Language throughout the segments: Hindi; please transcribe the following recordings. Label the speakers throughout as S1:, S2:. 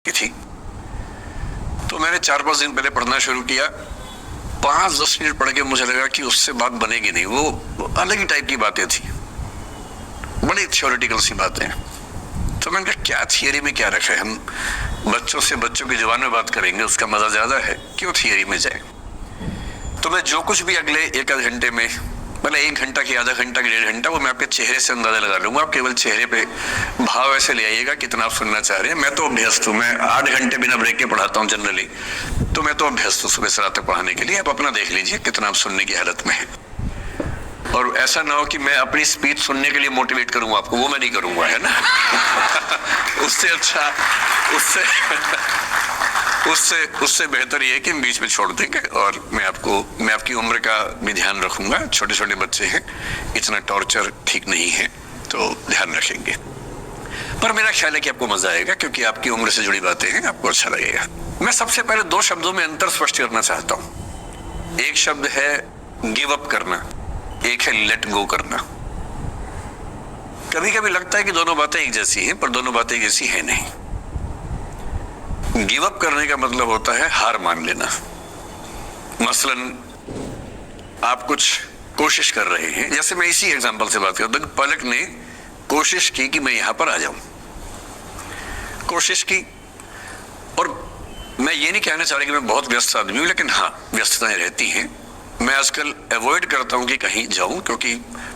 S1: की थी तो मैंने 4-5 दिन पहले पढ़ना शुरू किया। 5-10 मिनट पढ़ के मुझे लगा कि उससे बात बनेगी नहीं, वो अलग ही टाइप की बातें थी, बड़ी थ्योरेटिकल सी बातें। तो मैंने कहा क्या थियरी में क्या रखा है, हम बच्चों से बच्चों की जुबान में बात करेंगे, उसका मजा ज्यादा है, क्यों थियरी में जाए। तो मैं जो कुछ भी अगले 1-आध घंटे में, मतलब 1 घंटा की, आधा घंटा की, 1.5 घंटा, वो मैं आपके चेहरे से अंदाजा लगा लूंगा। आप केवल चेहरे पे भाव ऐसे ले आइएगा कितना आप सुनना चाह रहे हैं। मैं तो अभ्यस्त हूँ, मैं 8 घंटे बिना ब्रेक के पढ़ाता हूँ जनरली, तो मैं तो अभ्यस्त हूँ सुबह से रात तक पढ़ाने के लिए। आप अपना देख लीजिए कितना आप सुनने की हालत में है। और ऐसा ना हो कि मैं अपनी स्पीच सुनने के लिए मोटिवेट करूंगा आपको, वो मैं नहीं करूंगा, है ना। उससे अच्छा, उससे बेहतर ये है कि बीच में छोड़ देंगे और मैं आपकी उम्र का भी ध्यान रखूंगा। छोटे छोटे बच्चे हैं, इतना टॉर्चर ठीक नहीं है, तो ध्यान रखेंगे। पर मेरा ख्याल है कि आपको मजा आएगा, क्योंकि आपकी उम्र से जुड़ी बातें हैं, आपको अच्छा लगेगा। मैं सबसे पहले 2 शब्दों में अंतर स्पष्ट करना चाहता हूं। एक शब्द है गिव अप करना, एक है लेट गो करना। कभी कभी लगता है कि दोनों बातें एक जैसी हैं, पर दोनों बातें एक जैसी है नहीं। गिव अप करने का मतलब होता है हार मान लेना। मसलन आप कुछ कोशिश कर रहे हैं, जैसे मैं इसी एग्जांपल से बात करता हूं। पलक ने कोशिश की कि मैं यहां पर आ जाऊं, कोशिश की, और मैं ये नहीं कहना चाह रहा कि मैं बहुत व्यस्त आदमी हूं, लेकिन हाँ, व्यस्तताएं रहती हैं। मैं आजकल अवॉइड करता हूं कि कहीं जाऊं, क्योंकि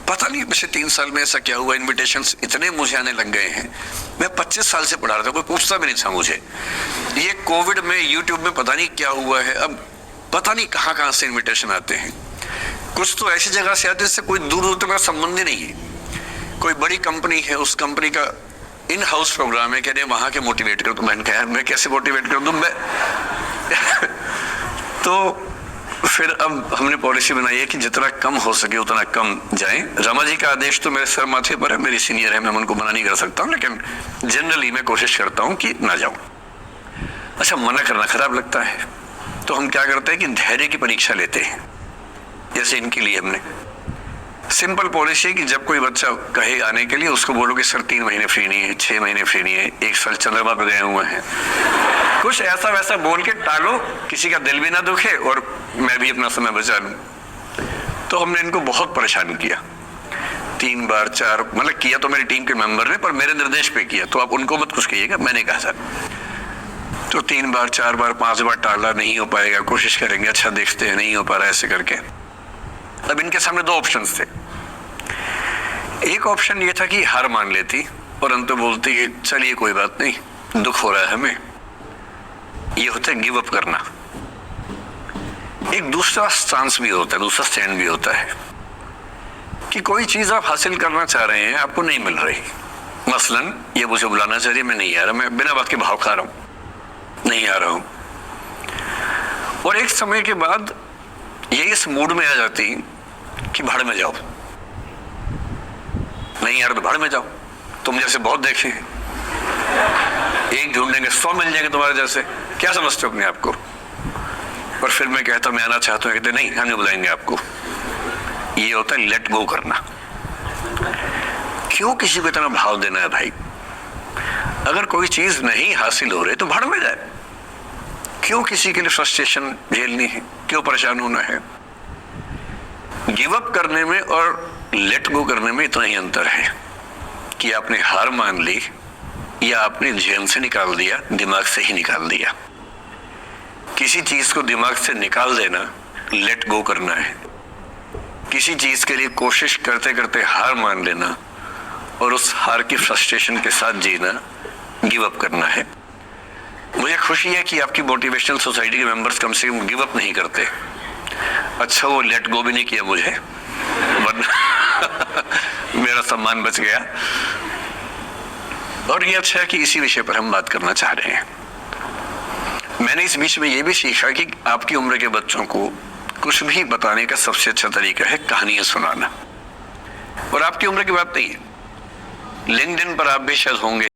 S1: पता नहीं पिछले 3 साल में ऐसा क्या हुआ, इनविटेशंस इतने मुझे आने लग गए हैं। मैं 25 साल से पढ़ा रहा था, कोई पूछता भी नहीं था मुझे। ये कोविड में यूट्यूब में पता नहीं क्या हुआ है, अब पता नहीं कहां कहां से इनविटेशन आते हैं। कुछ तो ऐसी जगह से आते हैं जिससे कोई दूर दूर तक का संबंध ही नहीं है। कोई बड़ी कंपनी है, उस कंपनी का इन हाउस प्रोग्राम है, कह रहे वहां के मोटिवेट कर दो। मैंने कहा मैं कैसे मोटिवेट कर दूं मैं। तो फिर अब हमने पॉलिसी बनाई है कि जितना कम हो सके उतना कम जाएं। रमा जी का आदेश तो मेरे सर माथे पर है, मेरी सीनियर है, मैं उनको मना नहीं कर सकता हूं, लेकिन जनरली मैं कोशिश करता हूं कि ना जाऊं। अच्छा, मना करना खराब लगता है, तो हम क्या करते हैं कि धैर्य की परीक्षा लेते हैं। जैसे इनके लिए हमने सिंपल पॉलिसी है कि जब कोई बच्चा कहे आने के लिए, उसको बोलो कि सर 3 महीने फ्री नहीं है, 6 महीने फ्री नहीं है, 1 साल चंद्रमा पे गए हुए हैं, कुछ ऐसा वैसा बोल के टालो, किसी का दिल भी ना दुखे और मैं भी अपना समय बचा लूं। तो हमने इनको बहुत परेशान किया, 3 बार 4, मतलब किया तो मेरी टीम के मेंबर ने, पर मेरे निर्देश पे किया, तो आप उनको मत कुछ कहिएगा, मैंने कहा सर। तो 3 बार 4 बार 5 बार टाला, नहीं हो पाएगा, कोशिश करेंगे, अच्छा देखते हैं, नहीं हो पा रहा, ऐसे करके। अब इनके सामने 2 ऑप्शंस थे। एक ऑप्शन ये था कि हार मान लेती और अंत में बोलती कि चलिए कोई बात नहीं, दुख हो रहा है हमें, ये होता है गिव अप करना। एक दूसरा स्टांस भी होता है, दूसरा स्टैंड भी होता है कि कोई चीज आप हासिल करना चाह रहे हैं, आपको नहीं मिल रही। मसलन ये मुझे बुलाना चाहिए, मैं नहीं आ रहा, मैं बिना बात के भाव खा रहा हूं, नहीं आ रहा हूं। और एक समय के बाद ये इस मूड में आ जाती कि भाड़ में जाओ, नहीं यार तो भाड़ में जाओ, तुम जैसे बहुत देखे हैं, एक ढूंढेंगे 100 मिल जाएंगे तुम्हारे जैसे, क्या समझते हो अपने आप को। और फिर मैं कहता मैं आना चाहता हूं, कहते नहीं, हम नहीं बुलाएंगे आपको। ये होता है लेट गो करना। क्यों किसी को इतना भाव देना है भाई? अगर कोई चीज नहीं हासिल हो रही तो भाड़ में जाए, क्यों किसी के लिए फ्रस्ट्रेशन झेलनी है, क्यों परेशान होना है। गिव अप करने में और लेट गो करने में इतना ही अंतर है कि आपने हार मान ली या आपने जेल से निकाल दिया, दिमाग से ही निकाल दिया। किसी चीज को दिमाग से निकाल देना लेट गो करना है, किसी चीज के लिए कोशिश करते करते हार मान लेना और उस हार की फ्रस्ट्रेशन के साथ जीना गिव अप करना है। मुझे खुशी है कि आपकी मोटिवेशनल सोसाइटी के मेंबर्स कम से कम गिव अप नहीं करते। अच्छा, वो लेट गो भी नहीं किया मुझे, मेरा सम्मान बच गया। और ये अच्छा है कि इसी विषय पर हम बात करना चाह रहे हैं। मैंने इस बीच में ये भी सीखा कि आपकी उम्र के बच्चों को कुछ भी बताने का सबसे अच्छा तरीका है कहानियां सुनाना। और आपकी उम्र की बात नहीं है, लिंक्डइन पर आप भी शायद होंगे,